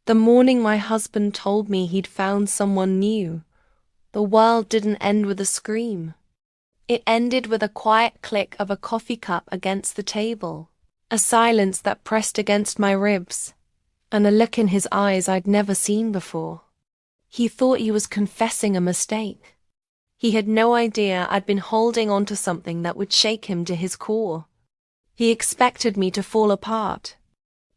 The morning my husband told me he'd found someone new, the world didn't end with a scream. It ended with a quiet click of a coffee cup against the table, a silence that pressed against my ribs, and a look in his eyes I'd never seen before. He thought he was confessing a mistake. He had no idea I'd been holding on to something that would shake him to his core. He expected me to fall apart.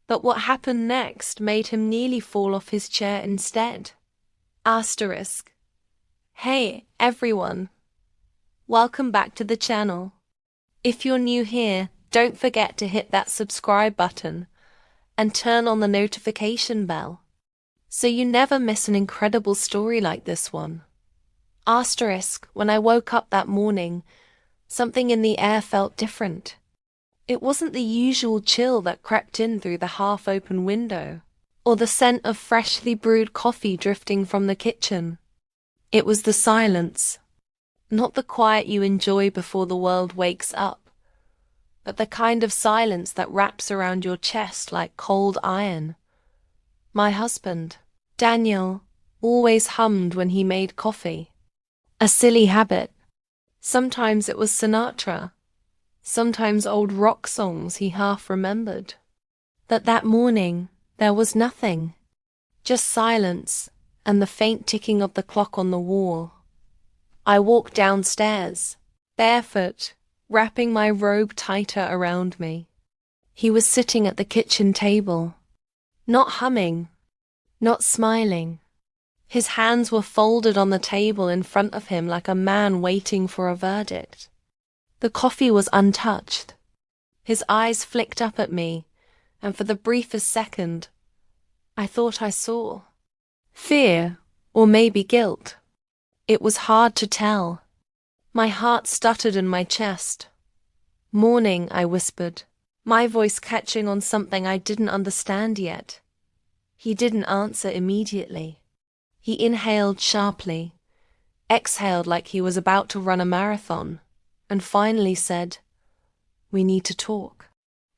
But what happened next made him nearly fall off his chair instead. Asterisk. Hey, everyone. Welcome back to the channel. If you're new here, don't forget to hit that subscribe button and turn on the notification bell so you never miss an incredible story like this one. Asterisk, when I woke up that morning, something in the air felt different. It wasn't the usual chill that crept in through the half-open window, or the scent of freshly brewed coffee drifting from the kitchen. It was the silence. Not the quiet you enjoy before the world wakes up, but the kind of silence that wraps around your chest like cold iron. My husband, Daniel, always hummed when he made coffee. A silly habit. Sometimes it was Sinatra. Sometimes old rock songs he half remembered. But that morning, there was nothing. Just silence and the faint ticking of the clock on the wall. I walked downstairs, barefoot, wrapping my robe tighter around me. He was sitting at the kitchen table, not humming, not smiling. His hands were folded on the table in front of him like a man waiting for a verdict. The coffee was untouched. His eyes flicked up at me, and for the briefest second, I thought I saw fear or maybe guilt. It was hard to tell. My heart stuttered in my chest. "Morning," I whispered, my voice catching on something I didn't understand yet. He didn't answer immediately. He inhaled sharply, exhaled like he was about to run a marathon, and finally said, "We need to talk."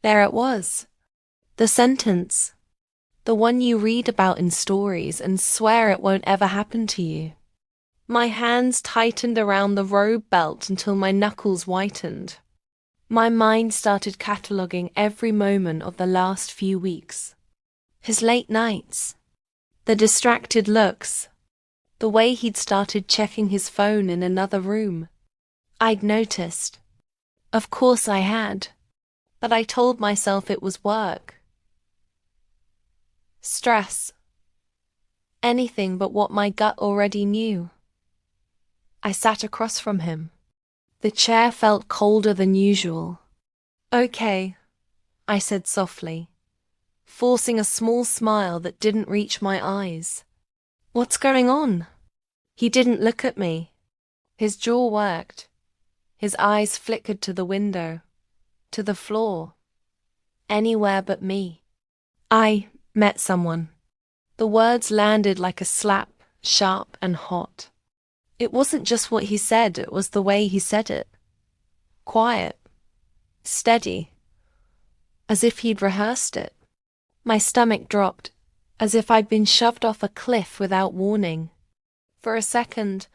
There it was. The sentence. The one you read about in stories and swear it won't ever happen to you. My hands tightened around the robe belt until my knuckles whitened. My mind started cataloguing every moment of the last few weeks. His late nights, the distracted looks, the way he'd started checking his phone in another room. I'd noticed. Of course I had. But I told myself it was work. Stress. Anything but what my gut already knew. I sat across from him. The chair felt colder than usual. "Okay," I said softly, forcing a small smile that didn't reach my eyes. "What's going on?" He didn't look at me. His jaw worked. His eyes flickered to the window, to the floor, anywhere but me. "I met someone." The words landed like a slap, sharp and hot. It wasn't just what he said, it was the way he said it. Quiet, steady, as if he'd rehearsed it. My stomach dropped, as if I'd been shoved off a cliff without warning. For a second,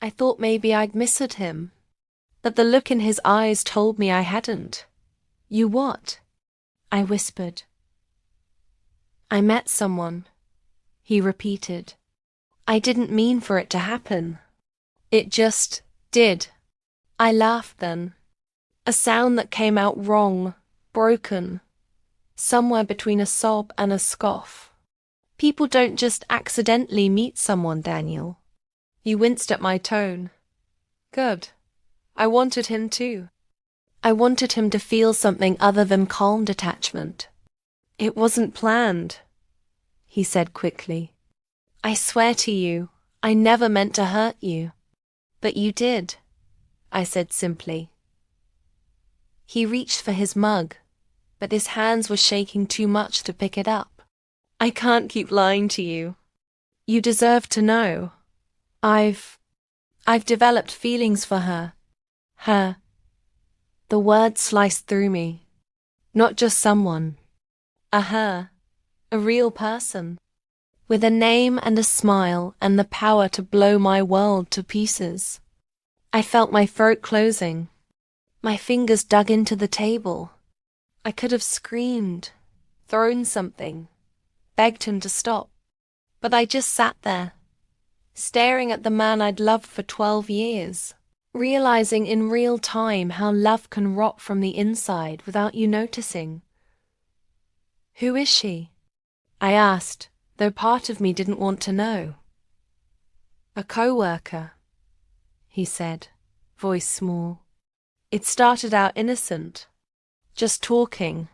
I thought maybe I'd misheard him. But the look in his eyes told me I hadn't. "You what?" I whispered. "I met someone," he repeated. "I didn't mean for it to happen. It just did." I laughed then. A sound that came out wrong, broken, somewhere between a sob and a scoff. "People don't just accidentally meet someone, Daniel." He winced at my tone. Good. I wanted him too. I wanted him to feel something other than calm detachment. "It wasn't planned," he said quickly. "I swear to you, I never meant to hurt you." "But you did," I said simply. He reached for his mug, but his hands were shaking too much to pick it up. "I can't keep lying to you. You deserve to know. I've developed feelings for her. Her." The word sliced through me. Not just someone. A her. a real person, with a name and a smile and the power to blow my world to pieces. I felt my throat closing. My fingers dug into the table. I could have screamed, thrown something, begged him to stop. But I just sat there, staring at the man I'd loved for 12 years, realizing in real time how love can rot from the inside without you noticing. "Who is she?" I asked, though part of me didn't want to know. "A co-worker," he said, voice small. It started out innocent, just talking,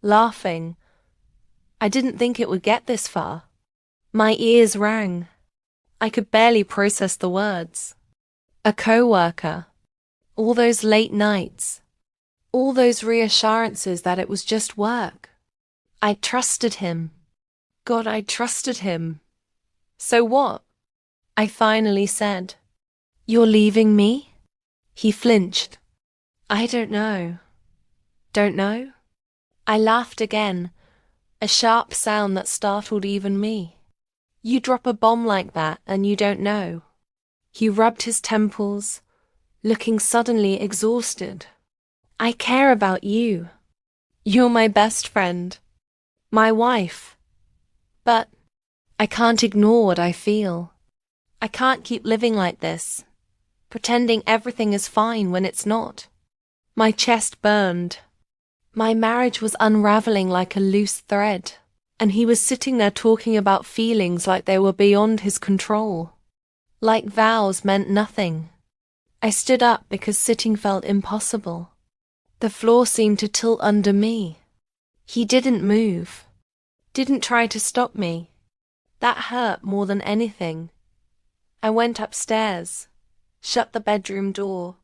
laughing. I didn't think it would get this far. My ears rang. I could barely process the words. A co-worker. All those late nights. All those reassurances that it was just work. I trusted him. God, I trusted him. "So what?" I finally said. "You're leaving me?" He flinched. "I don't know." "Don't know?" I laughed again, a sharp sound that startled even me. "You drop a bomb like that and you don't know." He rubbed his temples, looking suddenly exhausted. "I care about you. You're my best friend, my wife. But I can't ignore what I feel. I can't keep living like this, pretending everything is fine when it's not." My chest burned. My marriage was unraveling like a loose thread, and he was sitting there talking about feelings like they were beyond his control, like vows meant nothing. I stood up because sitting felt impossible. The floor seemed to tilt under me. He didn't move, didn't try to stop me. That hurt more than anything. I went upstairs, shut the bedroom door,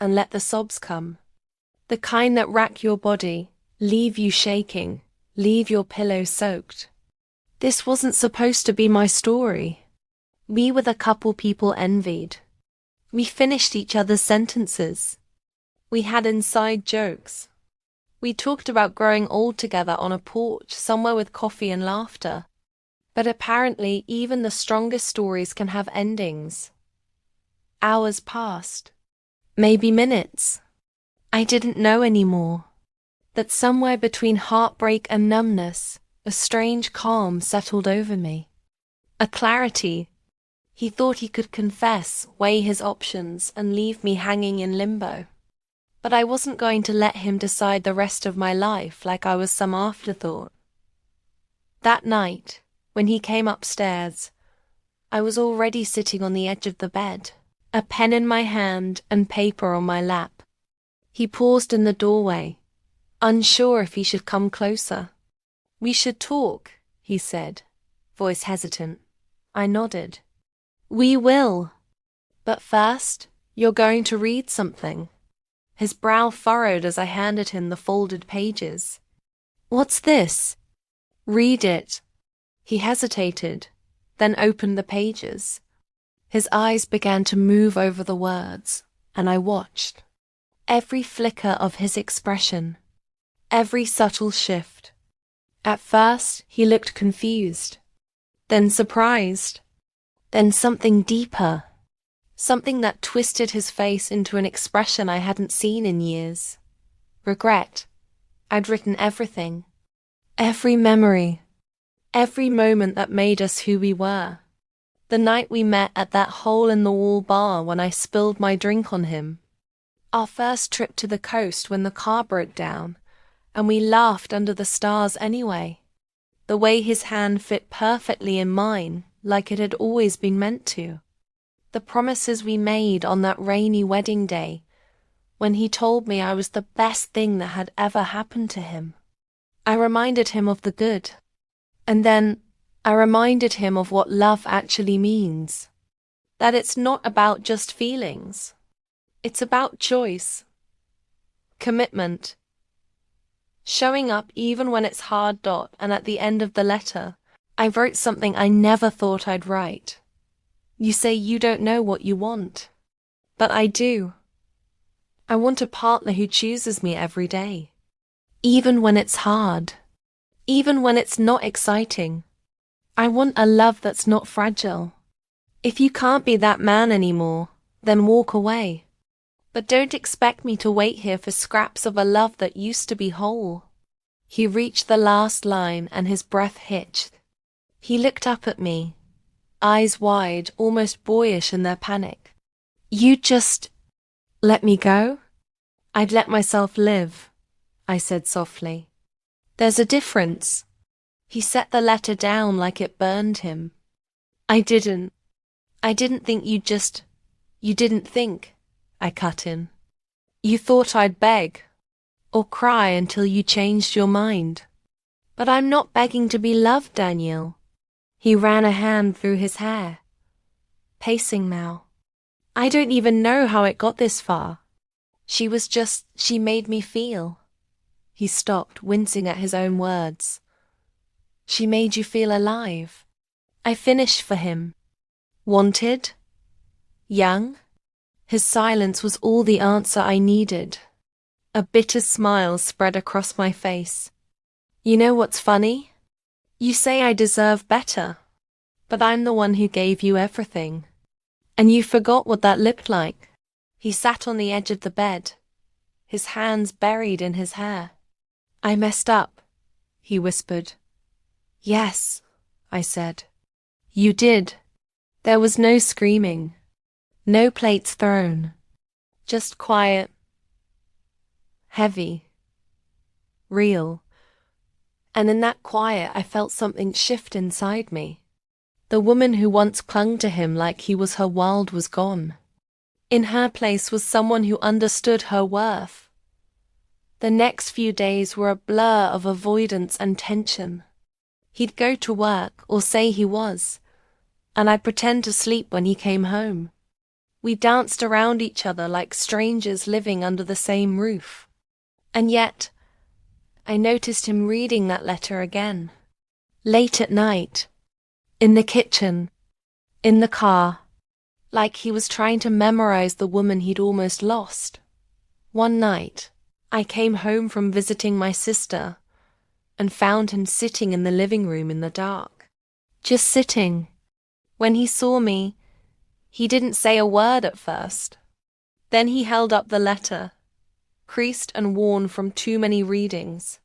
and let the sobs come. The kind that rack your body, leave you shaking, leave your pillow soaked. This wasn't supposed to be my story. We were the couple people envied. We finished each other's sentences. We had inside jokes. We talked about growing old together on a porch somewhere with coffee and laughter. But apparently even the strongest stories can have endings. Hours passed. Maybe minutes. I didn't know anymore. That somewhere between heartbreak and numbness, a strange calm settled over me. A clarity. He thought he could confess, weigh his options, and leave me hanging in limbo. But I wasn't going to let him decide the rest of my life like I was some afterthought. That night, when he came upstairs, I was already sitting on the edge of the bed, a pen in my hand and paper on my lap. He paused in the doorway, unsure if he should come closer. "We should talk," he said, voice hesitant. I nodded. "We will. But first, you're going to read something." His brow furrowed as I handed him the folded pages. "What's this?" "Read it." He hesitated, then opened the pages. His eyes began to move over the words, and I watched. Every flicker of his expression, every subtle shift. At first, he looked confused, then surprised, then something deeper, something that twisted his face into an expression I hadn't seen in years. Regret. I'd written everything, every memory, every moment that made us who we were. The night we met at that hole-in-the-wall bar when I spilled my drink on him. Our first trip to the coast when the car broke down, and we laughed under the stars anyway. The way his hand fit perfectly in mine, like it had always been meant to. The promises we made on that rainy wedding day, when he told me I was the best thing that had ever happened to him. I reminded him of the good. And then I reminded him of what love actually means. That it's not about just feelings. It's about choice, commitment, showing up even when it's hard. And at the end of the letter, I wrote something I never thought I'd write. You say you don't know what you want, but I do. I want a partner who chooses me every day, even when it's hard, even when it's not exciting. I want a love that's not fragile. If you can't be that man anymore, then walk away. But don't expect me to wait here for scraps of a love that used to be whole. He reached the last line and his breath hitched. He looked up at me, eyes wide, almost boyish in their panic. You just let me go? I'd let myself live, I said softly. There's a difference. He set the letter down like it burned him. I didn't think you didn't think, I cut in. You thought I'd beg, or cry until you changed your mind. But I'm not begging to be loved, Daniel. He ran a hand through his hair. Pacing now. I don't even know how it got this far. She made me feel. He stopped, wincing at his own words. She made you feel alive. I finished for him. Wanted? Young? His silence was all the answer I needed. A bitter smile spread across my face. You know what's funny? You say I deserve better, but I'm the one who gave you everything. And you forgot what that looked like. He sat on the edge of the bed, his hands buried in his hair. I messed up, he whispered. Yes, I said. You did. There was no screaming, no plates thrown, just quiet, heavy, real. And in that quiet I felt something shift inside me. The woman who once clung to him like he was her world was gone. In her place was someone who understood her worth. The next few days were a blur of avoidance and tension. He'd go to work, or say he was, and I'd pretend to sleep when he came home. We danced around each other like strangers living under the same roof. And yet, I noticed him reading that letter again. Late at night, in the kitchen, in the car, like he was trying to memorize the woman he'd almost lost. One night, I came home from visiting my sister and found him sitting in the living room in the dark. Just sitting. When he saw me, he didn't say a word at first. Then he held up the letter, creased and worn from too many readings.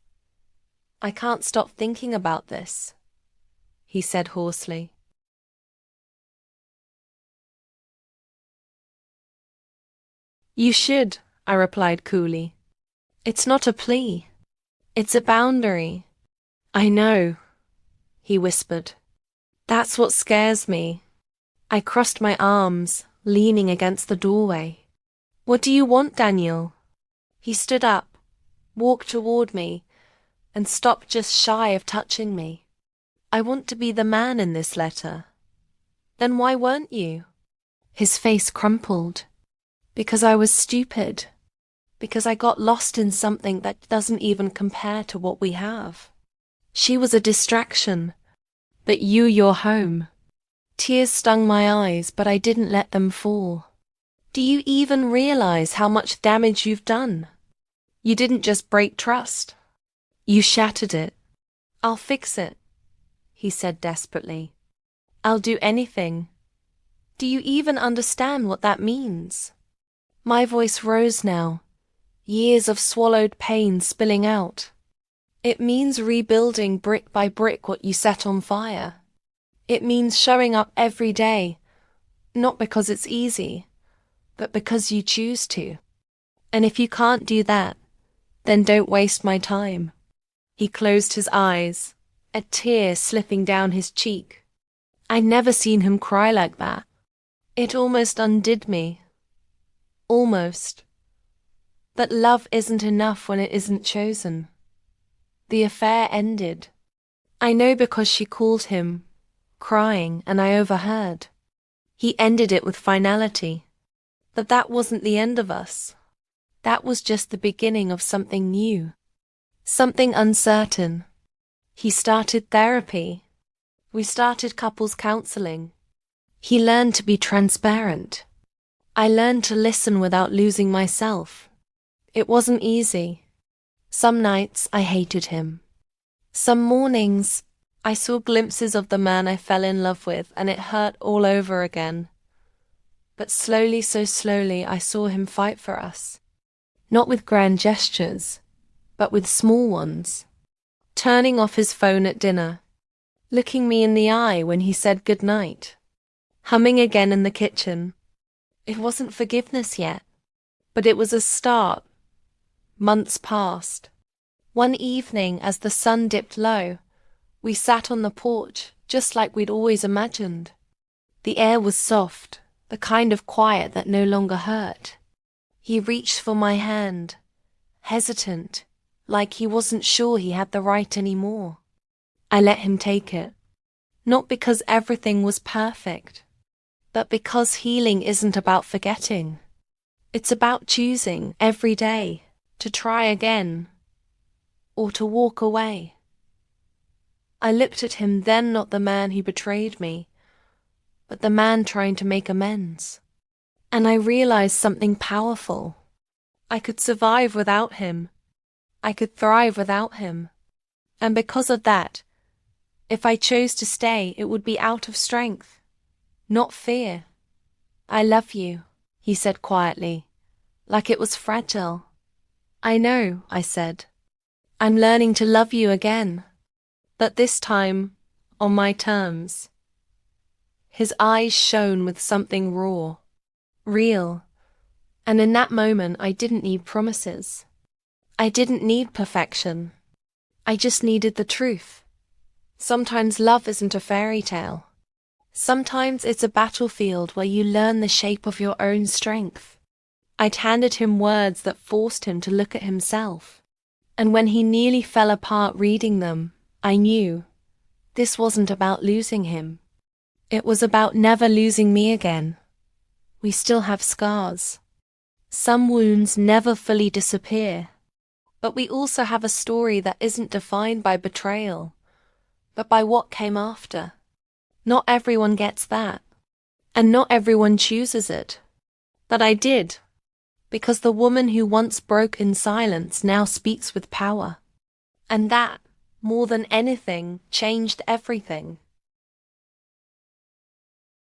I can't stop thinking about this, he said hoarsely. You should, I replied coolly. It's not a plea. It's a boundary. I know, he whispered. That's what scares me. I crossed my arms, leaning against the doorway. What do you want, Daniel? He stood up, walked toward me, and stopped just shy of touching me. I want to be the man in this letter. Then why weren't you? His face crumpled. Because I was stupid. Because I got lost in something that doesn't even compare to what we have. She was a distraction, but you're home. Tears stung my eyes, but I didn't let them fall. Do you even realize how much damage you've done? You didn't just break trust. You shattered it. I'll fix it, he said desperately. I'll do anything. Do you even understand what that means? My voice rose now, years of swallowed pain spilling out. It means rebuilding brick by brick what you set on fire. It means showing up every day, not because it's easy, but because you choose to. And if you can't do that, then don't waste my time. He closed his eyes, a tear slipping down his cheek. I'd never seen him cry like that. It almost undid me. Almost. But love isn't enough when it isn't chosen. The affair ended. I know because she called him, crying, and I overheard. He ended it with finality. But that wasn't the end of us. That was just the beginning of something new. Something uncertain. He started therapy. We started couples counseling. He learned to be transparent. I learned to listen without losing myself. It wasn't easy. Some nights I hated him. Some mornings, I saw glimpses of the man I fell in love with, and it hurt all over again. But slowly, so slowly, I saw him fight for us. Not with grand gestures, but with small ones. Turning off his phone at dinner, looking me in the eye when he said goodnight, humming again in the kitchen. It wasn't forgiveness yet, but it was a start. Months passed. One evening, as the sun dipped low, we sat on the porch, just like we'd always imagined. The air was soft, the kind of quiet that no longer hurt. He reached for my hand, hesitant, like he wasn't sure he had the right anymore. I let him take it, not because everything was perfect, but because healing isn't about forgetting. It's about choosing every day to try again, or to walk away. I looked at him then, not the man who betrayed me, but the man trying to make amends. And I realized something powerful. I could survive without him. I could thrive without him. And because of that, if I chose to stay, it would be out of strength, not fear. I love you, he said quietly, like it was fragile. I know, I said. I'm learning to love you again, but this time on my terms. His eyes shone with something raw, real, and in that moment I didn't need promises. I didn't need perfection. I just needed the truth. Sometimes love isn't a fairy tale. Sometimes it's a battlefield where you learn the shape of your own strength. I'd handed him words that forced him to look at himself. And when he nearly fell apart reading them, I knew this wasn't about losing him. It was about never losing me again. We still have scars. Some wounds never fully disappear. But we also have a story that isn't defined by betrayal, but by what came after. Not everyone gets that, and not everyone chooses it. But I did, because the woman who once broke in silence now speaks with power. And that, more than anything, changed everything.